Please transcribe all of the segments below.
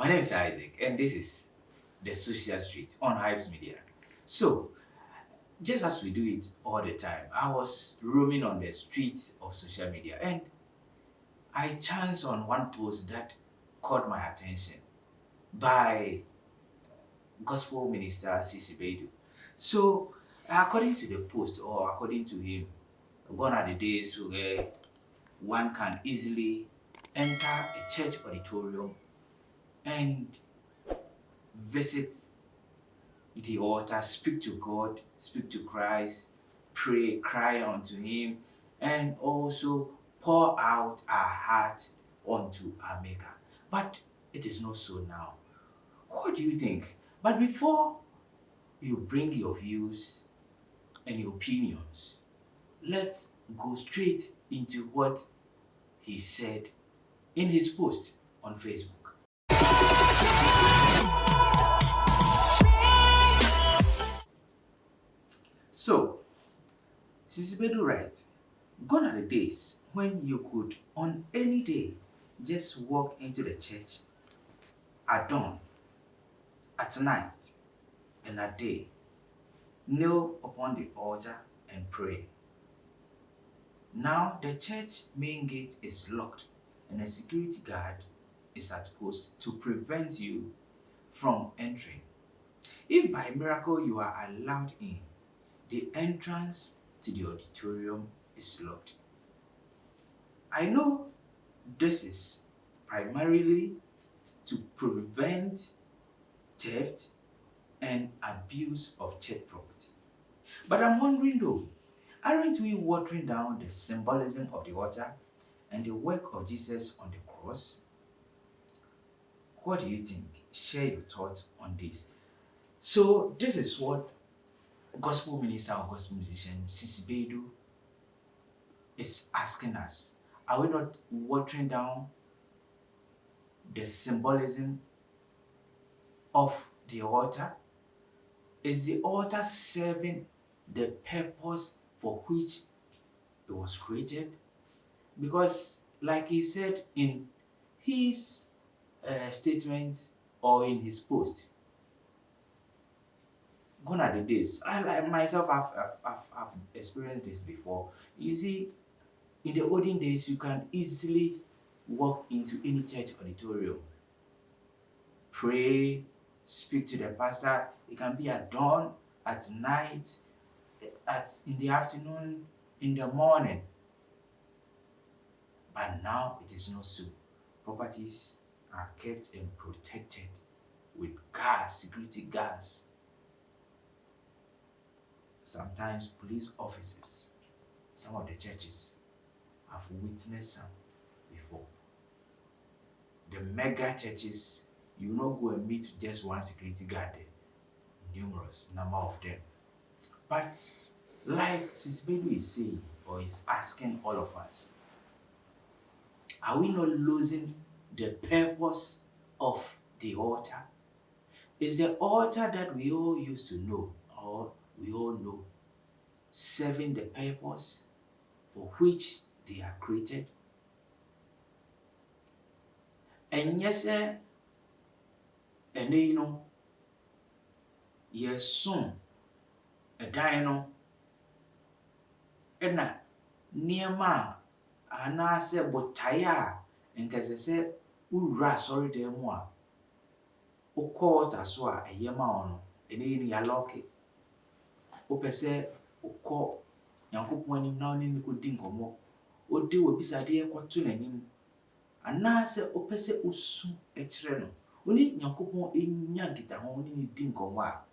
My name is Isaac, and this is the Social Street on Hypes Media. So, just as we do it all the time, I was roaming on the streets of social media and I chanced on one post that caught my attention by gospel minister Siisi Baidoo. So, according to the post, or according to him, gone are the days where one can easily enter a church auditorium and visit the altar, speak to God, speak to Christ, pray, cry unto Him, and also pour out our heart unto our Maker. But it is not so now. What do you think? But before you bring your views and your opinions, let's go straight into what he said in his post on Facebook. So, Siisi Baidoo writes, gone are the days when you could, on any day, just walk into the church at dawn, at night, and at day, kneel upon the altar and pray. Now the church main gate is locked and a security guard is at post to prevent you from entering. If by miracle you are allowed in, the entrance to the auditorium is locked. I know this is primarily to prevent theft and abuse of church property. But I'm wondering though, aren't we watering down the symbolism of the altar and the work of Jesus on the cross? What do you think? Share your thoughts on this. So this is what gospel minister or gospel musician Siisi Baidoo is asking us. Are we not watering down the symbolism of the altar? Is the altar serving the purpose for which it was created? Because like he said in his statement or in his post, gone are the days. I like myself, I've experienced this before. You see, in the olden days, you can easily walk into any church auditorium, pray, speak to the pastor. It can be at dawn, at night, in the afternoon, in the morning. But now it is not so. Properties are kept and protected with guards, security guards. Sometimes police officers, some of the churches have witnessed some before. The mega churches, you will not go and meet just one security guard there, numerous number of them. But like Siisi Baidoo is saying, or is asking all of us, are we not losing the purpose of the altar? Is the altar that we all used to know, or we all know, serving the purpose for which they are created? And yes, and you know, yes, soon, a dino, and near anaasɛ botaeɛ a nka ɛsɛ sɛ wowura asɔre dan mu a wokɔ altar so a ɛyɛ ma wo no, ɛno yi no yɛalɔke. Wopɛ sɛ wokɔ Nyankopɔn anim na wo ne no kɔdi nkɔmmɔ, wode w'abisadeɛ kɔto n'anim, anaasɛ wopɛ sɛ wosu kyerɛ no, wo ne Nyankopɔn nya nkitaho, wo ne no di nkɔmmɔ a,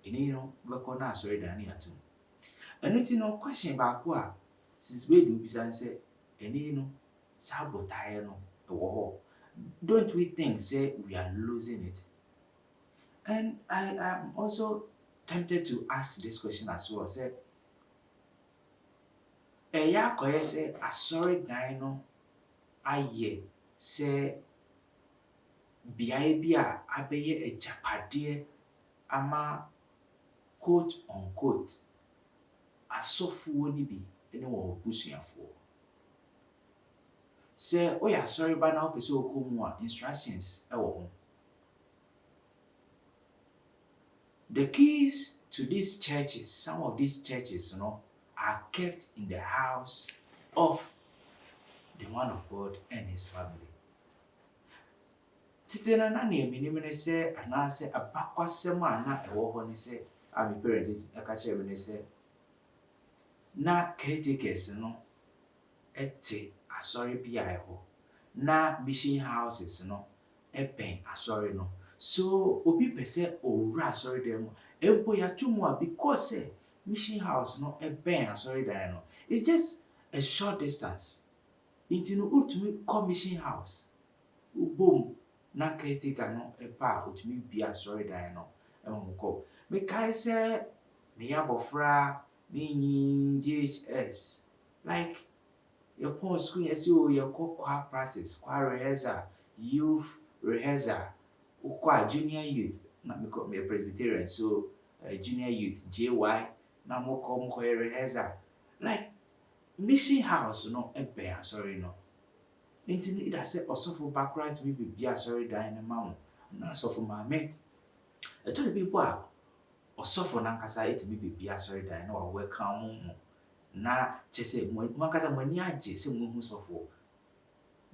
ɛno yi no wobɛkɔ na asɔre dan no yɛato mu. Ɛno nti no, question baako a Siisi Baidoo bisa ne sɛ, ɛno yi no, saa botaeɛ no ɛwɔ hɔ. Don't we think say we are losing it? And I am also tempted to ask this question as well. Say, ɛyɛ akɔyɛ sɛ asɔre dan no ayɛ sɛ beaeɛ bi a abɛyɛ agyapadeɛ ama quote unquote asɔfoɔ no bi ne wɔn abusuafoɔ. Sɛ woyɛ asɔre ba na wopɛ sɛ wokɔ mu a, instructions wɔ ho. The keys to these churches, some of these churches, are kept in the house of the man of God and his family. Tete na nea menim ne sɛ anaasɛ abakwasɛm a na ɛwɔ hɔ ne sɛ a me parent aka kyerɛ me ne sɛ na caretakers no te asɔre bi a ɛhɔ na mission houses no bɛn asɔre no. So obi pɛ sɛ owura asɔredan mu mpo yɛato mu a because sɛ mission house no bɛn asɔredan no, it's just a short distance. Nti no wotumi kɔ mission house wobom na caretaker no ba a otumi bie asɔredan no ma mo kɔ. Mekae sɛ meyɛ abɔfra menyi GHS like yɛkɔɔ school yɛ sɛ yɛkɔ choir practice, choir rehearsal, youth rehearsal, wokɔ a junior youth na meyɛ Presbyterian so junior youth JY na mokɔyɛ rehearsal like mission house no bɛn asɔre no. Nti no ida sɛ ɔsɔfo ba koraa tumi bebie asɔredan no ma wo na asɔfo maame ɛtɔ da bi bɔ a ɔsɔfo nankasa tumi bebie asɔredan na welcome mo na kyerɛ sɛ mo ankasa mo ani agye sɛ mohu sɔfo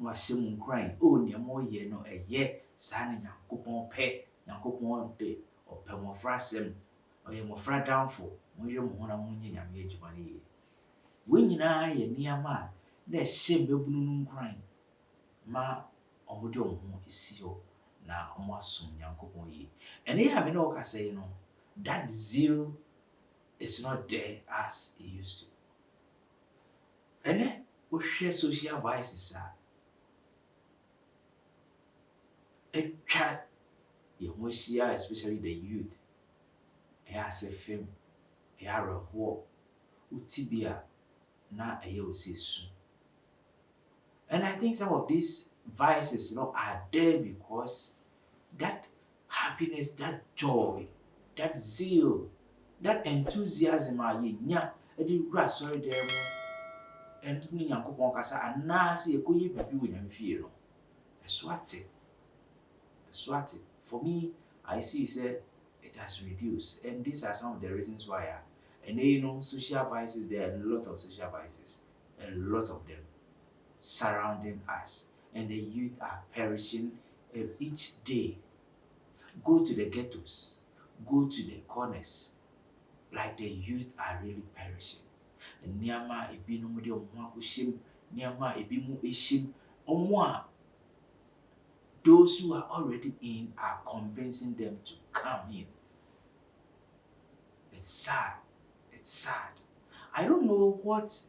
na wahyɛ mu nkuran nneɛma ɔyɛ no ɛyɛ saa ne Nyankopɔn pɛ. Nyankopɔn de ɔpɛ mmɔfra asɛm, ɔyɛ mmɔfra damfo. Monhwɛ mo ho na monyɛ Nyame adwuma no yie. Wɔn nyinaa yɛ nneɛma a na ɛhyɛ mmabunu no nkuran ma ɔmo de ɔmo ho esi hɔ na ɔmo asom Nyankopɔn yie. Ɛnɛ yɛ a me ne wo kasa yi no, that zeal is not there as it used to. Ɛnɛ wohwɛ social vices a atwa yɛn ho ahyia, especially the youth. Ɛyɛ asɛ fam, ɛyɛ awerɛhoɔ. Wote bi a na ɛyɛ wo sɛ su. And I think some of these vices, are there because that happiness, that joy, that zeal, that enthusiasm a yɛnya de wura asɔredan mu ɛno ne Nyankopɔn kasa anaasɛ yɛkɔyɛ biribi wɔ Nyame fie no, ɛso ate. For me, I see say it has reduced, and these are some of the reasons why. And social vices, there are a lot of social vices, a lot of them surrounding us, and the youth are perishing each day. Go to the ghettos, go to the corners, like the youth are really perishing. And nneɛma a ebinom de ɔmo ho akɔhyɛm, nneɛma a ebinom ehyɛm, ɔmo a those who are already in are convincing them to come in. It's sad. I don't know what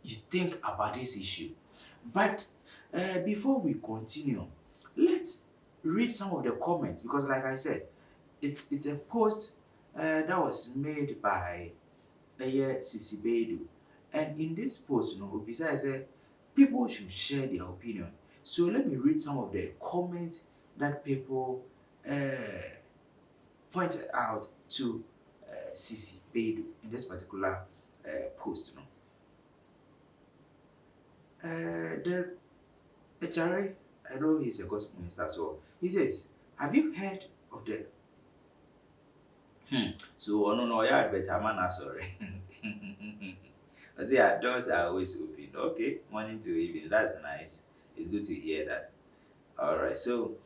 you think about this issue, but before we continue, let's read some of the comments because, like I said, it's a post that was made by Siisi Baidoo, and in this post, besides people should share their opinion. So let me read some of the comments that people pointed out to Siisi Baidoo in this particular post. The HRA, I know he's a gospel minister as well. He says, "Have you heard of the?" So no, yeah, better man, sorry. I say our doors are always open. Okay, morning to evening. That's nice. It's good to hear that. All right. So,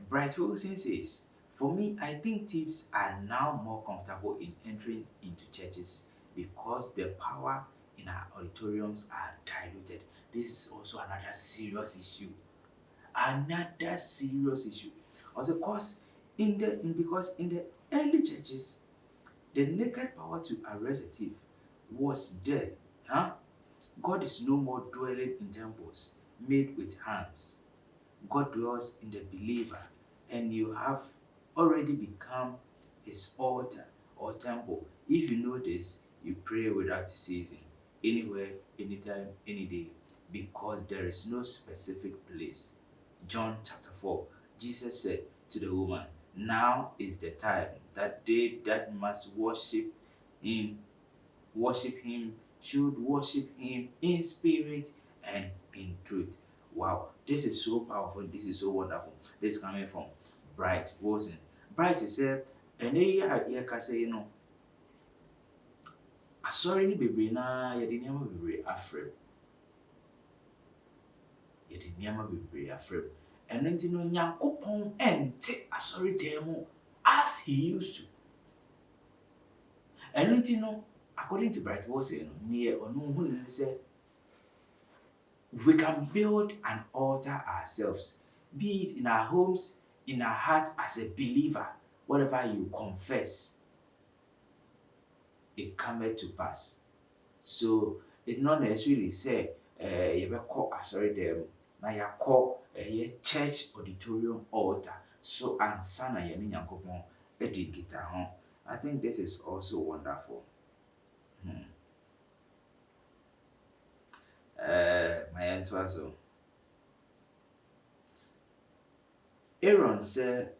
Bright Wilson says, "For me, I think thieves are now more comfortable in entering into churches because the power in our auditoriums are diluted." This is also another serious issue. Also, because in the early churches, the naked power to arrest a thief was there. God is no more dwelling in temples made with hands. God dwells in the believer, and you have already become his altar or temple. If you know this, you pray without ceasing, anywhere, anytime, any day, because there is no specific place. John chapter 4, Jesus said to the woman, "Now is the time that they that must worship him should worship him in spirit and in truth." Wow, this is so powerful. This is so wonderful. This is coming from Bright Wilson. Bright sɛ ɛnɛ yi a yɛkasa yi no, asɔre no bebree naa yɛde nneɛma bebree afrɛ mu. Yɛde nneɛma bebree afrɛ mu. Ɛno nti no, Nyankopɔn ɛnte asɔredan mu as he used to. Ɛno nti no, according to Bright Wall say no, neɛ ɔno hu ne sɛ we can build an altar ourselves, be it in our homes, in our heart as a believer, whatever you confess, it cometh to pass. So it's not necessarily say yɛbɛkɔ asɔredan mu na yɛakɔ church auditorium altar so ansa na yɛne Nyankopɔn adi nkitaho. I think this is also wonderful. My answer also. Aaron said,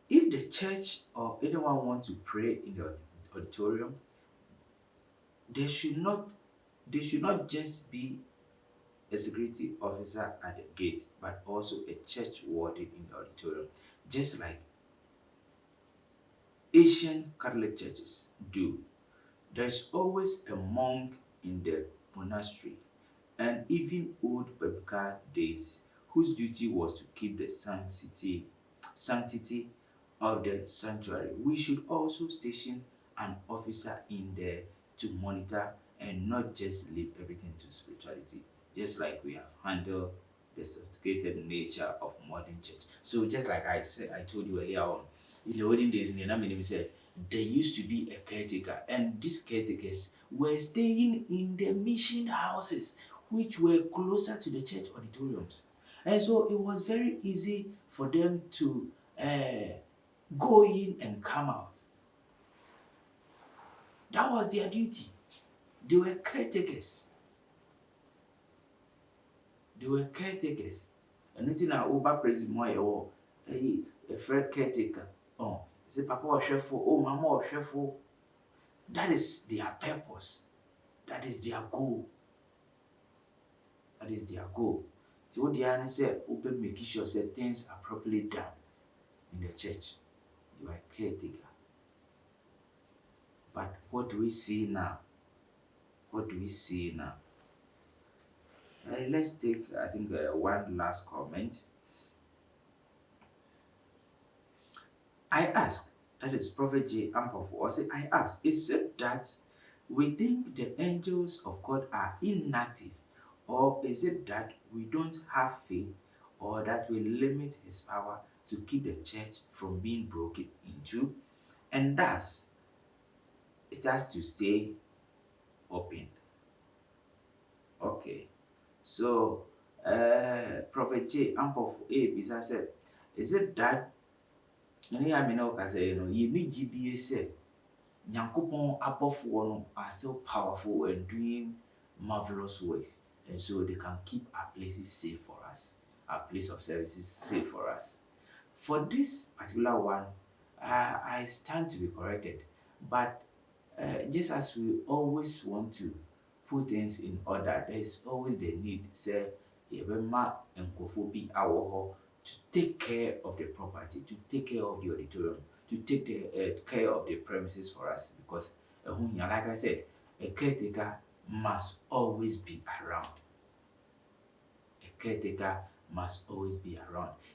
if the church or anyone want to pray in the auditorium, they should not just be a security officer at the gate, but also a church warden in the auditorium, just like Asian Catholic churches do. There's always a monk in the monastery, and even old biblical days, whose duty was to keep the sanctity of the sanctuary. We should also station an officer in there to monitor and not just leave everything to spirituality, just like we have handled the sophisticated nature of modern church. So just like I told you earlier on, in the olden days, in the Namini said, there used to be a caretaker, and these caretakers were staying in the mission houses, which were closer to the church auditoriums. And so it was very easy for them to go in and come out. That was their duty. They were caretakers. And nothing na over president or a friend caretaker. Oh, say papa or chefo, oh mama or chefo. That is their purpose. That is their goal. So what the answer say, open making sure that things are properly done in the church. You are a caretaker. But what do we see now? Let's take, I think, one last comment. I ask, that is Prophet J. Ampofu, I ask, is it that we think the angels of God are inactive, or is it that we don't have faith, or that we limit his power to keep the church from being broken into, and thus it has to stay open? Okay, so Prophet J. Ampofu Bisa said, is it that you need GDA Nyankopɔn abɔfoɔ no are still powerful and doing marvelous works, and so they can keep our places safe for us, our place of services safe for us. For this particular one, I stand to be corrected, but just as we always want to put things in order, there is always the need, say, yɛbɛma nkurɔfoɔ bi a wɔ hɔ to take care of the property, to take care of the auditorium, to take care of the premises for us, because like I said, a caretaker must always be around.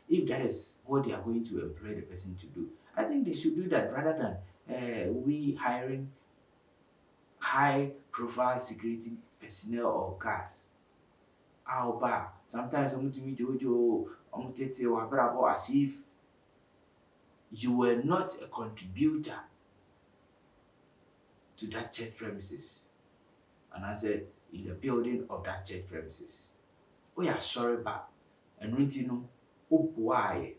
If that is what they are going to employ the person to do, I think they should do that rather than we hiring high-profile security personnel or cars. Sometimes as if you were not a contributor to that church premises, and I said in the building of that church premises. We are sorry, but and we know why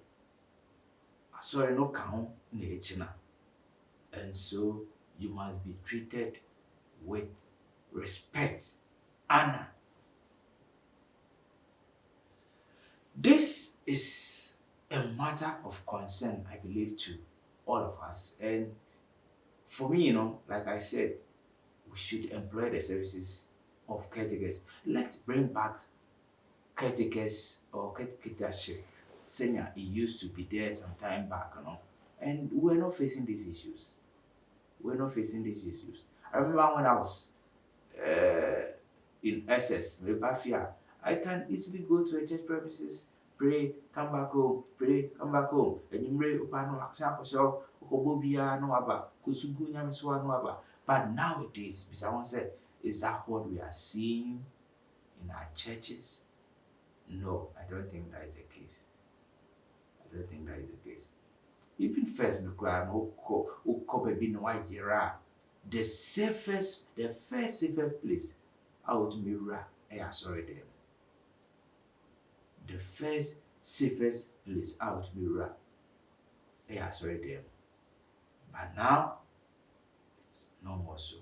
sorry no count nature, and so you must be treated with respect, honor. This is a matter of concern, I believe, to all of us. And for me, like I said, we should employ the services of caretakers. Let's bring back caretakers or caretakership senior, it used to be there some time back, and we're not facing these issues. We're not facing these issues. I remember when I was in SS, Mebafia, I can easily go to a church premises, pray, come back home, pray, come back home. And you pray, Opano, Aksha for sure, Okobobia, no aba, Kusugu, Yamiswa, no aba. But nowadays, Mr. One said, is that what we are seeing in our churches? No, I don't think that is the case. I don't think that is the case. Even first, the first safest place I would be sorry them. The first safest place I would be sorry them. But now it's no more so.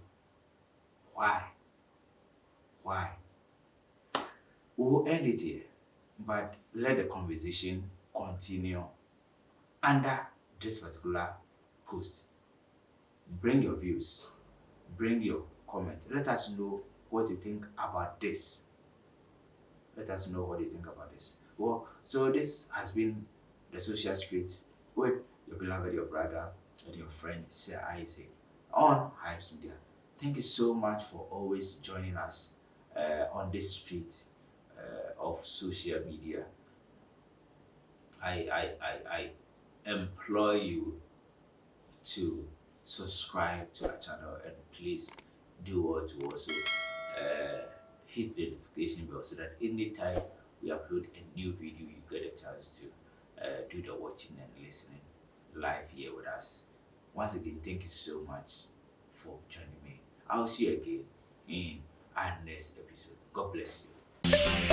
Why? We will end it here, but let the conversation continue under this particular post. Bring your views, bring your comments. Let us know what you think about this. Well, so this has been the Social Street with your beloved, your brother, and your friend Sir Isaac on Hypes Media. Thank you so much for always joining us on this street of social media. I implore you to subscribe to our channel, and please do what to also hit the notification bell so that anytime we upload a new video, you get a chance to do the watching and listening live here with us. Once again, thank you so much for joining me. I'll see you again in our next episode. God bless you.